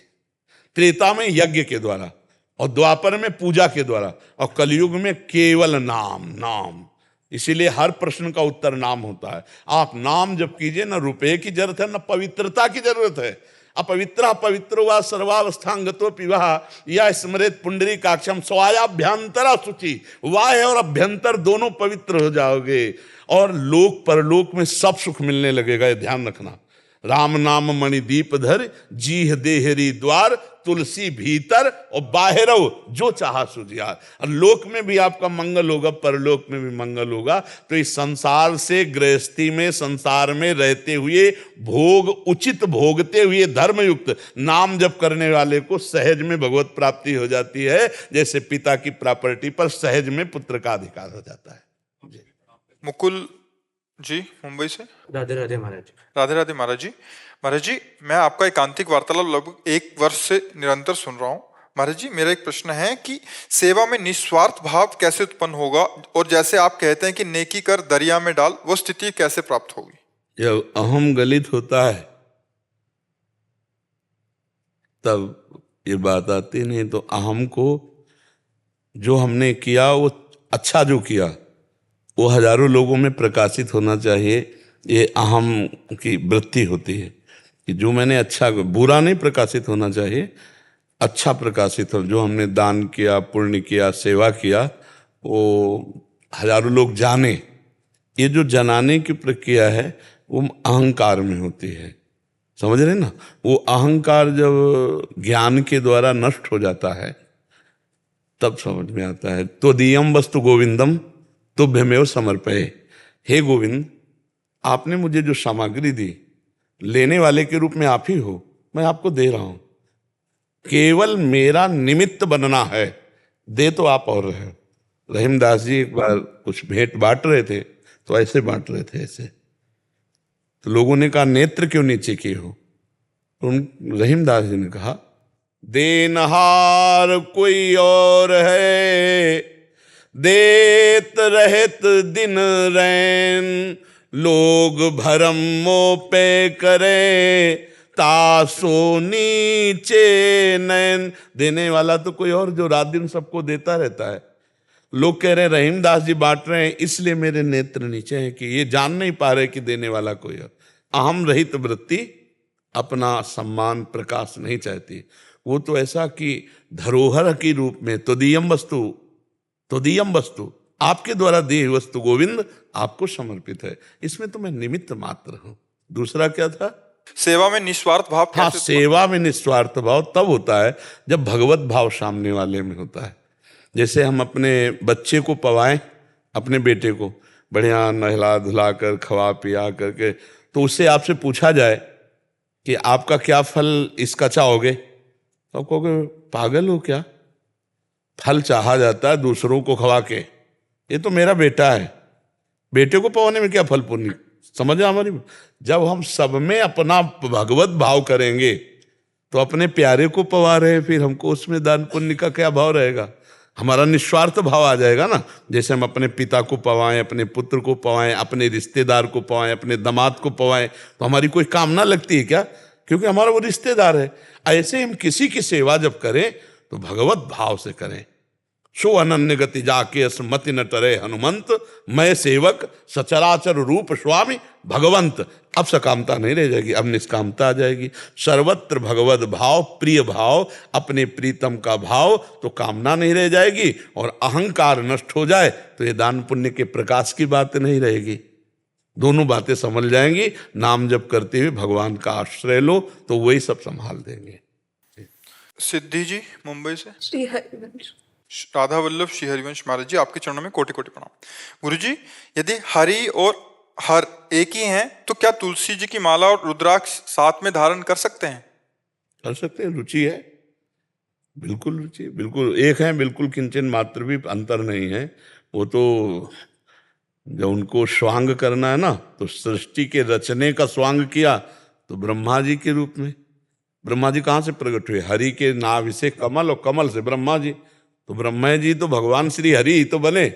त्रेता में यज्ञ के द्वारा, और द्वापर में पूजा के द्वारा, और कलयुग में केवल नाम नाम। इसीलिए हर प्रश्न का उत्तर नाम होता है। आप नाम जब कीजिए, ना रुपए की जरूरत है, ना पवित्रता की जरूरत है। अपवित्र पवित्रो वा सर्वावस्थांगतो पिवा या स्मृत पुंडरीकाक्षम स्वायाभ्यंतरा शुचि। वाह और अभ्यंतर दोनों पवित्र हो जाओगे, और लोक परलोक में सब सुख मिलने लगेगा। ये ध्यान रखना। राम नाम मणि दीप धर, जीह देहरी द्वार, तुलसी भीतर और बाहर जो चाहा सुजियार। और लोक में भी आपका मंगल होगा, परलोक में भी मंगल होगा। तो इस संसार से गृहस्थी में, संसार में रहते हुए भोग उचित भोगते हुए धर्मयुक्त नाम जप करने वाले को सहज में भगवत प्राप्ति हो जाती है, जैसे पिता की प्रॉपर्टी पर सहज में पुत्र का अधिकार हो जाता है। मुकुल जी मुंबई से। राधे राधे महाराज। राधे राधे महाराज जी। महाराज जी, मैं आपका एकांतिक वार्तालाप लगभग 1 वर्ष से निरंतर सुन रहा हूँ। महाराज जी, मेरा एक प्रश्न है कि सेवा में निस्वार्थ भाव कैसे उत्पन्न होगा, और जैसे आप कहते हैं कि नेकी कर दरिया में डाल, वो स्थिति कैसे प्राप्त होगी? जब अहम गलित होता है तब ये बात आती नहीं। तो अहम को जो हमने किया, वो अच्छा जो किया वो हजारों लोगों में प्रकाशित होना चाहिए। ये अहम की वृत्ति होती है कि जो मैंने अच्छा, बुरा नहीं प्रकाशित होना चाहिए, अच्छा प्रकाशित हो। जो हमने दान किया, पुण्य किया, सेवा किया, वो हजारों लोग जाने। ये जो जनाने की प्रक्रिया है वो अहंकार में होती है, समझ रहे ना? वो अहंकार जब ज्ञान के द्वारा नष्ट हो जाता है तब समझ में आता है। तो दियम वस्तु गोविंदम तुभ्यमेव समर्पये। हे गोविंद, आपने मुझे जो सामग्री दी, लेने वाले के रूप में आप ही हो, मैं आपको दे रहा हूं। केवल मेरा निमित्त बनना है, दे तो आप और रहे। रहीमदास जी एक बार कुछ भेंट बांट रहे थे, तो ऐसे बांट रहे थे ऐसे, तो लोगों ने कहा नेत्र क्यों नीचे किए हो? तो रहीमदास जी ने कहा देनहार कोई और है, देत रहत दिन रैन, लोग भरम मोह पे करे, तासो नीचे नैन। देने वाला तो कोई और, जो रात दिन सबको देता रहता है। लोग कह रहे हैं रहीमदास जी बांट रहे हैं इसलिए मेरे नेत्र नीचे हैं, कि ये जान नहीं पा रहे कि देने वाला कोई और। अहम रहित वृत्ति अपना सम्मान प्रकाश नहीं चाहती। वो तो ऐसा कि धरोहर की रूप में तदीयम वस्तु आपके द्वारा दी हुई वस्तु गोविंद आपको समर्पित है, इसमें तो मैं निमित्त मात्र हूं। दूसरा क्या था? सेवा में निस्वार्थ भाव। हाँ, सेवा में निस्वार्थ भाव तब होता है जब भगवत भाव सामने वाले में होता है। जैसे हम अपने बच्चे को पवाएं, अपने बेटे को बढ़िया नहला धुला कर खवा पिया करके, तो उससे आपसे पूछा जाए कि आपका क्या फल इसका चाहोगे, तो आप कहोगे पागल हो क्या? फल चाहा जाता है दूसरों को खवा के। ये तो मेरा बेटा है, बेटे को पवाने में क्या फल पुण्य? समझ हमारी। जब हम सब में अपना भगवत भाव करेंगे तो अपने प्यारे को पवा रहे, फिर हमको उसमें दान पुण्य का क्या भाव रहेगा? हमारा निस्वार्थ भाव आ जाएगा ना। जैसे हम अपने पिता को पवाएं, अपने पुत्र को पवाएं, अपने रिश्तेदार को पवाएं, अपने दामाद को पवाएं, तो हमारी कोई कामना लगती है क्या? क्योंकि हमारा वो रिश्तेदार है। ऐसे हम किसी की सेवा जब करें तो भगवत भाव से करें। सो अनन्य गति जाके स्मति न टरे हनुमंत, मैं सेवक सचराचर रूप स्वामी भगवंत। अब सकामता नहीं रह जाएगी, अब निष्कामता आ जाएगी। सर्वत्र भगवत भाव, प्रिय भाव, अपने प्रीतम का भाव, तो कामना नहीं रह जाएगी और अहंकार नष्ट हो जाए तो ये दान पुण्य के प्रकाश की बात नहीं रहेगी। दोनों बातें संभल जाएंगी। नाम जप करते हुए भगवान का आश्रय लो तो वही सब संभाल देंगे। सिद्धि जी मुंबई से। श्री हरिवंश। राधा वल्लभ श्री हरिवंश महाराज जी, आपके चरणों में कोटि कोटि प्रणाम। गुरु जी, यदि हरि और हर एक ही हैं तो क्या तुलसी जी की माला और रुद्राक्ष साथ में धारण कर सकते हैं? कर सकते हैं, रुचि है, बिल्कुल रुचि, बिल्कुल एक है, बिल्कुल किंचन मात्र भी अंतर नहीं है। वो तो जब उनको स्वांग करना है ना, तो सृष्टि के रचने का स्वांग किया तो ब्रह्मा जी के रूप में। ब्रह्मा जी कहाँ से प्रकट हुए? हरि के नाभि से कमल और कमल से ब्रह्मा जी। तो ब्रह्मा जी तो भगवान श्री हरि ही तो बने,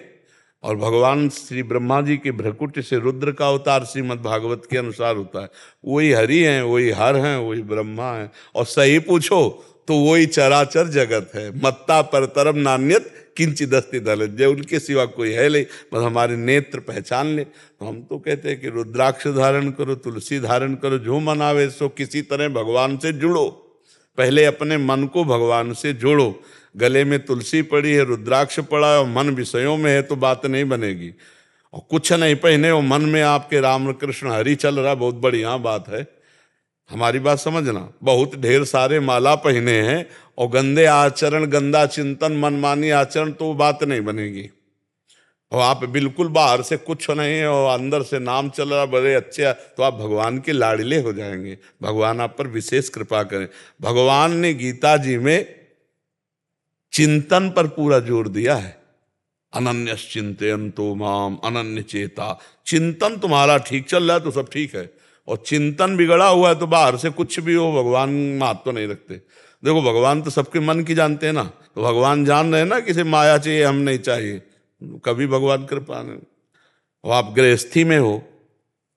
और भगवान श्री ब्रह्मा जी के भ्रकुट से रुद्र का अवतार श्रीमद् भागवत के अनुसार होता है। वही हरि हैं, वही हर हैं, वही ब्रह्मा हैं। और सही पूछो तो वही चराचर जगत है। मत्ता परतरम नान्यत किंचिदस्ति दलत, जो उनके सिवा कोई है नहीं, बस हमारे नेत्र पहचान ले। तो हम तो कहते हैं कि रुद्राक्ष धारण करो, तुलसी धारण करो, जो मन आवे सो किसी तरह भगवान से जुड़ो। पहले अपने मन को भगवान से जोड़ो। गले में तुलसी पड़ी है, रुद्राक्ष पड़ा है और मन विषयों में है तो बात नहीं बनेगी। और कुछ नहीं पहने और मन में आपके राम कृष्ण हरि चल रहा, बहुत बढ़िया बात है। हमारी बात समझना, बहुत ढेर सारे माला पहने हैं और गंदे आचरण, गंदा चिंतन, मनमानी आचरण, तो बात नहीं बनेगी। और आप बिल्कुल बाहर से कुछ नहीं और अंदर से नाम चल रहा बड़े अच्छे, तो आप भगवान के लाडले हो जाएंगे। भगवान आप पर विशेष कृपा करें। भगवान ने गीता जी में चिंतन पर पूरा जोर दिया है। अनन्यश्चिन्तयन्तो माम अनन्य चेता। चिंतन तुम्हारा ठीक चल रहा है तो सब ठीक है, और चिंतन बिगड़ा हुआ है तो बाहर से कुछ भी हो भगवान महत्व नहीं रखते। देखो भगवान तो सबके मन की जानते हैं ना, तो भगवान जान रहे हैं ना किसे माया चाहिए, हम नहीं चाहिए, कभी भगवान कृपा नहीं। और आप गृहस्थी में हो,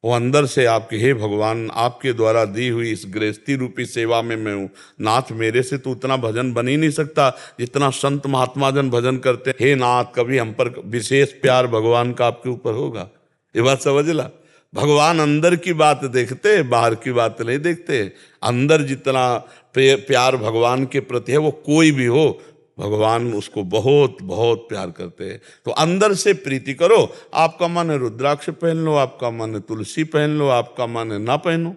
वो अंदर से आपके, हे भगवान आपके द्वारा दी हुई इस गृहस्थी रूपी सेवा में मैं हूँ। नाथ मेरे से तो उतना भजन बन ही नहीं सकता जितना संत महात्मा जन भजन करते। हे नाथ, कभी हम पर विशेष प्यार भगवान का आपके ऊपर होगा। ये बात समझ ला। भगवान अंदर की बात देखते, बाहर की बात नहीं देखते। अंदर जितना प्यार भगवान के प्रति है, वो कोई भी हो, भगवान उसको बहुत बहुत प्यार करते हैं। तो अंदर से प्रीति करो। आपका मन है रुद्राक्ष पहन लो, आपका मन है तुलसी पहन लो, आपका मन है ना पहनो।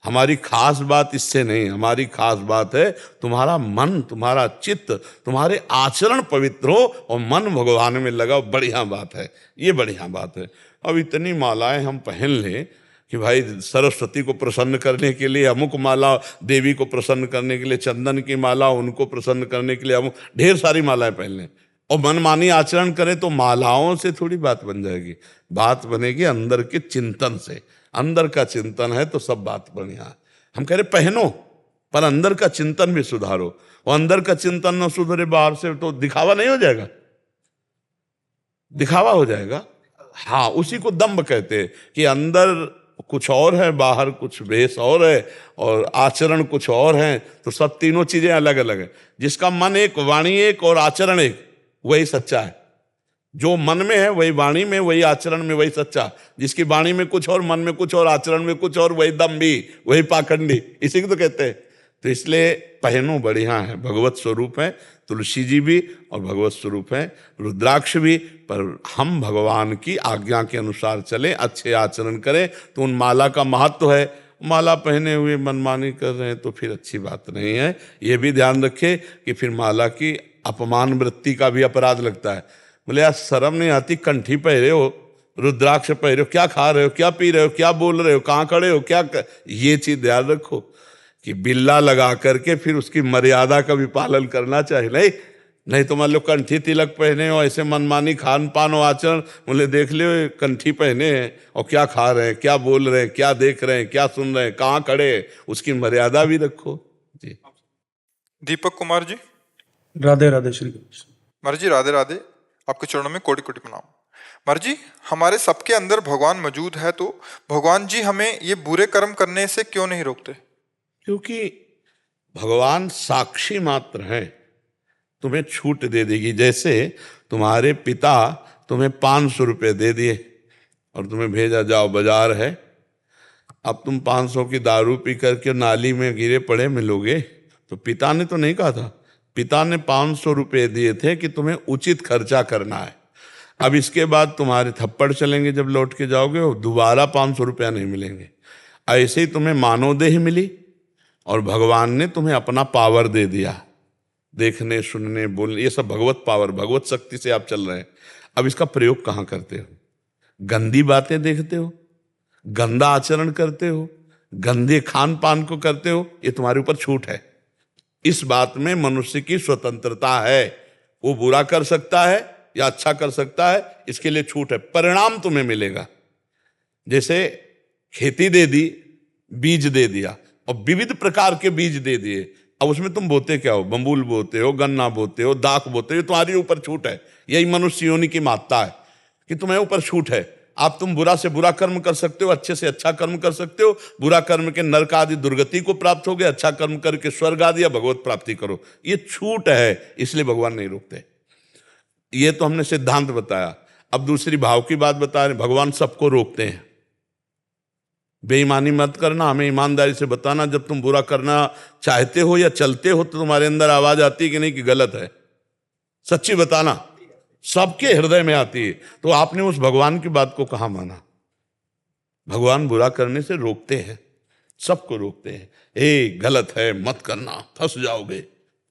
हमारी खास बात इससे नहीं, हमारी खास बात है तुम्हारा मन, तुम्हारा चित्त, तुम्हारे आचरण पवित्र हो और मन भगवान में लगाओ। बढ़िया बात है, ये बढ़िया बात है। अब इतनी मालाएं हम पहन लें कि भाई सरस्वती को प्रसन्न करने के लिए अमुक माला, देवी को प्रसन्न करने के लिए चंदन की माला, उनको प्रसन्न करने के लिए अमुक, ढेर सारी मालाएं पहन लें और मनमानी आचरण करें तो मालाओं से थोड़ी बात बन जाएगी। बात बनेगी अंदर के चिंतन से। अंदर का चिंतन है तो सब बात बढ़िया है। हम कह रहे पहनो, पर अंदर का चिंतन भी सुधारो। और अंदर का चिंतन न सुधरे बाहर से तो दिखावा नहीं हो जाएगा, दिखावा हो जाएगा। हाँ, उसी को दम्भ कहते हैं कि अंदर कुछ और है, बाहर कुछ वेश और है और आचरण कुछ और है। तो सब तीनों चीजें अलग अलग है। जिसका मन एक, वाणी एक और आचरण एक, वही सच्चा है। जो मन में है वही वाणी में, वही आचरण में, वही सच्चा। जिसकी वाणी में कुछ और, मन में कुछ और, आचरण में कुछ और, वही दम्भी, वही पाखंडी। इसी को तो कहते हैं। तो इसलिए पहनो बढ़िया है, भगवत स्वरूप है। तुलसी जी भी और भगवत स्वरूप है, रुद्राक्ष भी। पर हम भगवान की आज्ञा के अनुसार चलें, अच्छे आचरण करें तो उन माला का महत्व है। माला पहने हुए मनमानी कर रहे हैं तो फिर अच्छी बात नहीं है। ये भी ध्यान रखें कि फिर माला की अपमान वृत्ति का भी अपराध लगता है। बोले यार शर्म नहीं आती, कंठी पहरे हो, रुद्राक्ष पहरे हो, क्या खा रहे हो, क्या पी रहे हो, क्या बोल रहे हो, कहाँ खड़े हो, क्या ये चीज ध्यान रखो कि बिल्ला लगा करके फिर उसकी मर्यादा का भी पालन करना चाहिए। नहीं तो मान लो कंठी तिलक पहने हो, ऐसे मनमानी खान पान हो, आचरण, बोले देख लो कंठी पहने हैं और क्या खा रहे हैं, क्या बोल रहे हैं, क्या देख रहे हैं, क्या सुन रहे हैं, कहाँ खड़े हैं, उसकी मर्यादा भी रखो जी। दीपक कुमार जी। राधे राधे श्री कृष्ण। महाराज जी राधे राधे, आपके चरणों में कोटि कोटि प्रणाम। महाराज जी, हमारे सबके अंदर भगवान मौजूद है, तो भगवान जी हमें ये बुरे कर्म करने से क्यों नहीं रोकते? क्योंकि भगवान साक्षी मात्र हैं, तुम्हें छूट दे देगी। जैसे तुम्हारे पिता तुम्हें 500 रुपये दे दिए और तुम्हें भेजा, जाओ बाजार है, अब तुम 500 की दारू पी करके नाली में गिरे पड़े मिलोगे, तो पिता ने तो नहीं कहा था, पिता ने 500 रुपये दिए थे कि तुम्हें उचित खर्चा करना है। अब इसके बाद तुम्हारे थप्पड़ चलेंगे, जब लौट के जाओगे और दोबारा 500 रुपया नहीं मिलेंगे। ऐसे ही तुम्हें मानवदेह मिली और भगवान ने तुम्हें अपना पावर दे दिया, देखने सुनने बोलने, ये सब भगवत पावर, भगवत शक्ति से आप चल रहे हैं। अब इसका प्रयोग कहाँ करते हो? गंदी बातें देखते हो, गंदा आचरण करते हो, गंदे खान पान को करते हो, ये तुम्हारे ऊपर छूट है। इस बात में मनुष्य की स्वतंत्रता है, वो बुरा कर सकता है या अच्छा कर सकता है, इसके लिए छूट है। परिणाम तुम्हें मिलेगा। जैसे खेती दे दी, बीज दे दिया और विविध प्रकार के बीज दे दिए, अब उसमें तुम बोते क्या हो? बम्बूल बोते हो, गन्ना बोते हो, दाख बोते हो, तुम्हारे ऊपर छूट है। यही मनुष्य योनि की महत्ता है कि तुम्हें ऊपर छूट है। आप तुम बुरा से बुरा कर्म कर सकते हो, अच्छे से अच्छा कर्म कर सकते हो। बुरा कर्म के नरक आदि दुर्गति को प्राप्त हो गए, अच्छा कर्म करके स्वर्ग आदि या भगवत प्राप्ति करो। ये छूट है, इसलिए भगवान नहीं रोकते। ये तो हमने सिद्धांत बताया। अब दूसरी भाव की बात बता रहे, भगवान सबको रोकते हैं। बेईमानी मत करना, हमें ईमानदारी से बताना, जब तुम बुरा करना चाहते हो या चलते हो तो तुम्हारे अंदर आवाज आती है कि नहीं कि गलत है, सच्ची बताना। सबके हृदय में आती है। तो आपने उस भगवान की बात को कहाँ माना? भगवान बुरा करने से रोकते हैं, सबको रोकते हैं। ए गलत है, मत करना, फंस जाओगे।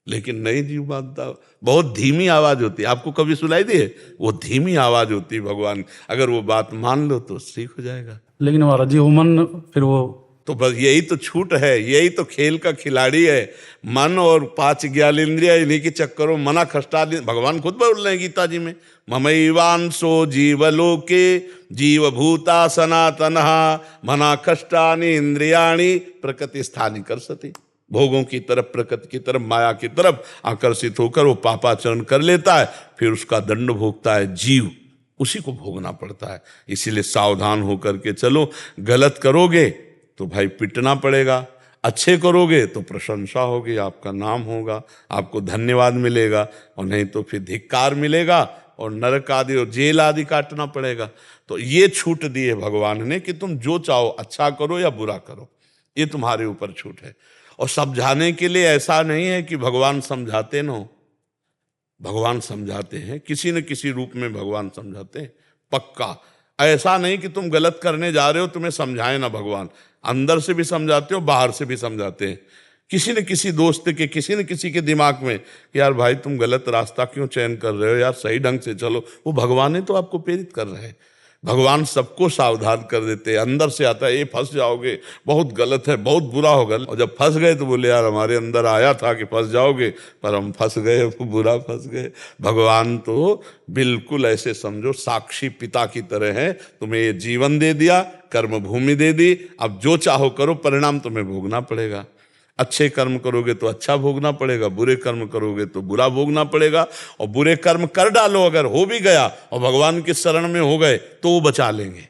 लेकिन नहीं जी, बात बहुत धीमी आवाज होती है। आपको कभी सुनाई दी है? वो धीमी आवाज होती है भगवान। अगर वो बात मान लो तो ठीक हो जाएगा। लेकिन महाराज जी वो मन फिर वो तो बस यही तो छूट है, यही तो खेल का खिलाड़ी है। मन और 5 ज्ञानेंद्रिय, इन्हीं के चक्करों मना खष्टा। भगवान खुद बोल रहे हैं गीता जी में, ममैवांसो जीवलोके जीवभूता सनातनः मना कष्टानि इंद्रियाणि प्रकृति स्थानि करसति। भोगों की तरफ, प्रकृति की तरफ, माया की तरफ आकर्षित होकर वो पापाचरण कर लेता है, फिर उसका दंड भोगता है जीव, उसी को भोगना पड़ता है। इसीलिए सावधान होकर के चलो। गलत करोगे तो भाई पिटना पड़ेगा, अच्छे करोगे तो प्रशंसा होगी, आपका नाम होगा, आपको धन्यवाद मिलेगा, और नहीं तो फिर धिक्कार मिलेगा और नरक आदि और जेल आदि काटना पड़ेगा। तो ये छूट दी है भगवान ने कि तुम जो चाहो, अच्छा करो या बुरा करो, ये तुम्हारे ऊपर छूट है। और समझाने के लिए ऐसा नहीं है कि भगवान समझाते न हो, भगवान समझाते हैं, किसी न किसी रूप में भगवान समझाते हैं, पक्का। ऐसा नहीं कि तुम गलत करने जा रहे हो तुम्हें समझाए ना भगवान, अंदर से भी समझाते हो, बाहर से भी समझाते हैं। किसी न किसी दोस्त के, किसी न किसी के दिमाग में कि यार भाई तुम गलत रास्ता क्यों चयन कर रहे हो, यार सही ढंग से चलो। वो भगवान ही तो आपको प्रेरित कर रहे हैं। भगवान सबको सावधान कर देते हैं। अंदर से आता है ये फंस जाओगे, बहुत गलत है, बहुत बुरा होगा। और जब फंस गए तो बोले यार हमारे अंदर आया था कि फंस जाओगे, पर हम फंस गए, बुरा फंस गए। भगवान तो बिल्कुल ऐसे समझो साक्षी पिता की तरह है। तुम्हें ये जीवन दे दिया, कर्म भूमि दे दी, अब जो चाहो करो, परिणाम तुम्हें भोगना पड़ेगा। अच्छे कर्म करोगे तो अच्छा भोगना पड़ेगा, बुरे कर्म करोगे तो बुरा भोगना पड़ेगा। और बुरे कर्म कर डालो, अगर हो भी गया और भगवान की शरण में हो गए तो वो बचा लेंगे।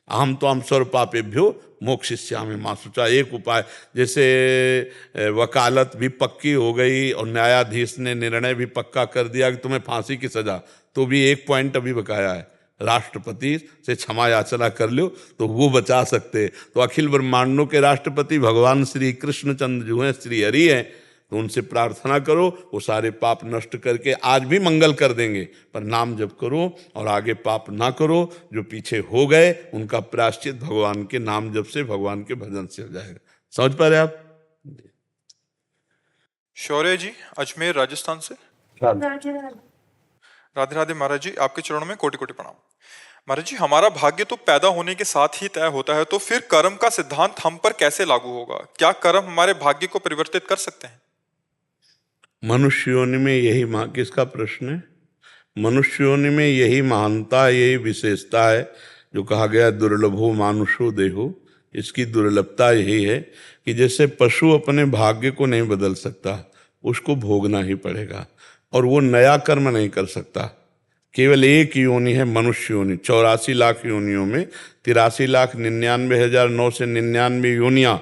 अहम तो हम सर्व पापेभ्यो मोक्षयिष्यामि मा शुचा। एक उपाय, जैसे वकालत भी पक्की हो गई और न्यायाधीश ने निर्णय भी पक्का कर दिया कि तुम्हें फांसी की सजा, तो भी एक पॉइंट अभी बकाया है, राष्ट्रपति से क्षमा याचना कर लो तो वो बचा सकते। तो अखिल ब्रह्मांडों के राष्ट्रपति भगवान श्री कृष्णचंद्र जो हैं, श्री हरि हैं, तो उनसे प्रार्थना करो, वो सारे पाप नष्ट करके आज भी मंगल कर देंगे। पर नाम जप करो और आगे पाप ना करो। जो पीछे हो गए उनका प्रायश्चित भगवान के नाम जप से, भगवान के भजन से हो जाएगा। समझ पा रहे आप? शौर्य जी अजमेर राजस्थान से। राधे राधे महाराज जी, आपके चरणों में कोटि कोटि प्रणाम। महाराज जी, हमारा भाग्य तो पैदा होने के साथ ही तय होता है, तो फिर कर्म का सिद्धांत हम पर कैसे लागू होगा? क्या कर्म हमारे भाग्य को परिवर्तित कर सकते हैं? मनुष्य योनि में यही किसका प्रश्न है? मनुष्य योनि में यही महानता, यही विशेषता है जो कहा गया दुर्लभो मानुषो देहो। इसकी दुर्लभता यही है कि जैसे पशु अपने भाग्य को नहीं बदल सकता, उसको भोगना ही पड़ेगा। और वो नया कर्म नहीं कर सकता। केवल एक योनि है मनुष्य योनि। 84 लाख योनियों में 83,99,999 योनियां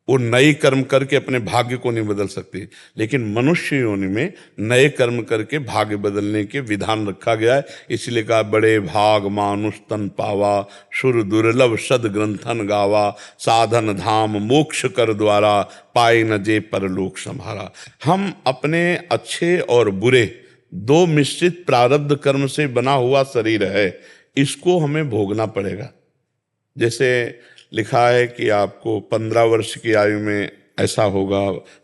वो नई कर्म करके अपने भाग्य को नहीं बदल सकती, लेकिन मनुष्य योनि में नए कर्म करके भाग्य बदलने के विधान रखा गया है। इसलिए कहा बड़े भाग मानुष तन पावा, सुर दुर्लभ सद ग्रंथन गावा, साधन धाम मोक्ष कर द्वारा, पाए न जे परलोक संभारा। हम अपने अच्छे और बुरे दो मिश्रित प्रारब्ध कर्म से बना हुआ शरीर है, इसको हमें भोगना पड़ेगा। जैसे लिखा है कि आपको 15 वर्ष की आयु में ऐसा होगा,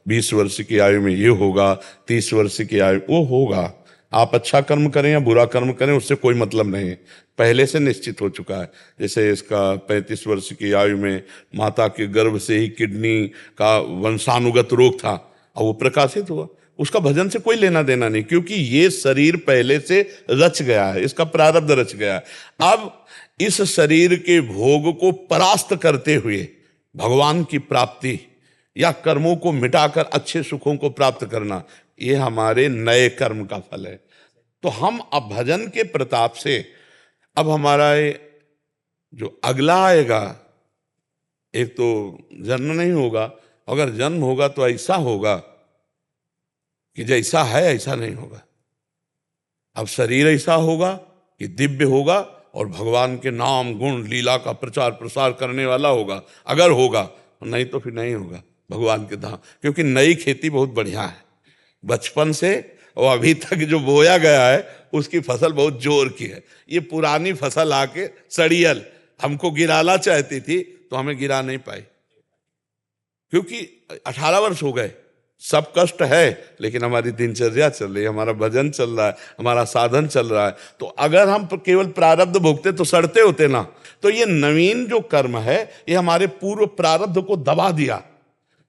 20 वर्ष की आयु में ये होगा, 30 वर्ष की आयु वो होगा। आप अच्छा कर्म करें या बुरा कर्म करें उससे कोई मतलब नहीं है, पहले से निश्चित हो चुका है। जैसे इसका 35 वर्ष की आयु में माता के गर्भ से ही किडनी का वंशानुगत रोग था और वो प्रकाशित हुआ, उसका भजन से कोई लेना देना नहीं, क्योंकि ये शरीर पहले से रच गया है, इसका प्रारब्ध रच गया है। अब इस शरीर के भोग को परास्त करते हुए भगवान की प्राप्ति या कर्मों को मिटाकर अच्छे सुखों को प्राप्त करना, ये हमारे नए कर्म का फल है। तो हम अब भजन के प्रताप से अब हमारा ये जो अगला आएगा, एक तो जन्म नहीं होगा, अगर जन्म होगा तो ऐसा होगा कि जैसा है ऐसा नहीं होगा। अब शरीर ऐसा होगा कि दिव्य होगा और भगवान के नाम गुण लीला का प्रचार प्रसार करने वाला होगा, अगर होगा, नहीं तो फिर नहीं होगा भगवान के धाम। क्योंकि नई खेती बहुत बढ़िया है, बचपन से और अभी तक जो बोया गया है उसकी फसल बहुत जोर की है। ये पुरानी फसल आके सड़ियल हमको गिराना चाहती थी तो हमें गिरा नहीं पाई, क्योंकि 18 वर्ष हो गए, सब कष्ट है, लेकिन हमारी दिनचर्या चल रही है, हमारा भजन चल रहा है, हमारा साधन चल रहा है। तो अगर हम केवल प्रारब्ध भोगते तो सड़ते होते ना। तो ये नवीन जो कर्म है ये हमारे पूर्व प्रारब्ध को दबा दिया।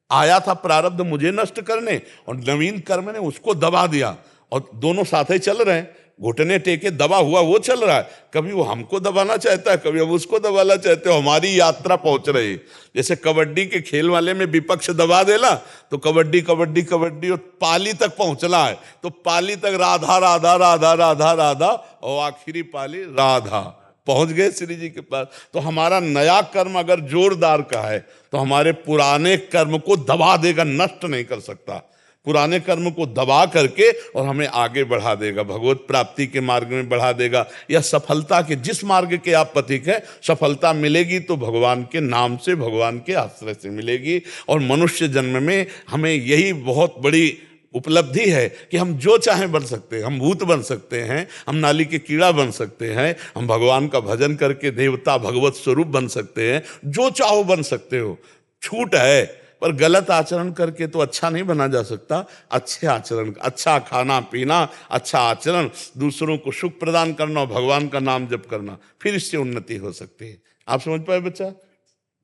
आया था प्रारब्ध मुझे नष्ट करने और नवीन कर्म ने उसको दबा दिया, और दोनों साथ ही चल रहे हैं, घुटने टेके दबा हुआ वो चल रहा है। कभी वो हमको दबाना चाहता है, कभी हम उसको दबाना चाहते हो, हमारी यात्रा पहुंच रही है। जैसे कबड्डी के खेल वाले में विपक्ष दबा देला तो कबड्डी कबड्डी कबड्डी और पाली तक पहुंचना है, तो पाली तक राधा राधा राधा राधा राधा और आखिरी पाली राधा, पहुंच गए श्री जी के पास। तो हमारा नया कर्म अगर जोरदार का है तो हमारे पुराने कर्म को दबा देगा, नष्ट नहीं कर सकता। पुराने कर्म को दबा करके और हमें आगे बढ़ा देगा, भगवत प्राप्ति के मार्ग में बढ़ा देगा, या सफलता के जिस मार्ग के आप पथिक हैं, सफलता मिलेगी तो भगवान के नाम से, भगवान के आश्रय से मिलेगी। और मनुष्य जन्म में हमें यही बहुत बड़ी उपलब्धि है कि हम जो चाहें बन सकते हैं। हम भूत बन सकते हैं, हम नाली के कीड़ा बन सकते हैं, हम भगवान का भजन करके देवता भगवत स्वरूप बन सकते हैं, जो चाहो बन सकते हो, छूट है। पर गलत आचरण करके तो अच्छा नहीं बना जा सकता। अच्छे आचरण, अच्छा खाना पीना, अच्छा आचरण, दूसरों को सुख प्रदान करना और भगवान का नाम जप करना, फिर इससे उन्नति हो सकती है। आप समझ पाए बच्चा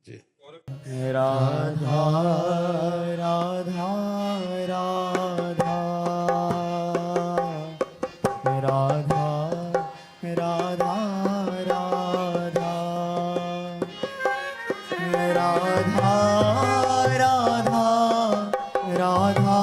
जी? राधा राधा राधा राधा राधा राधा राधा राधा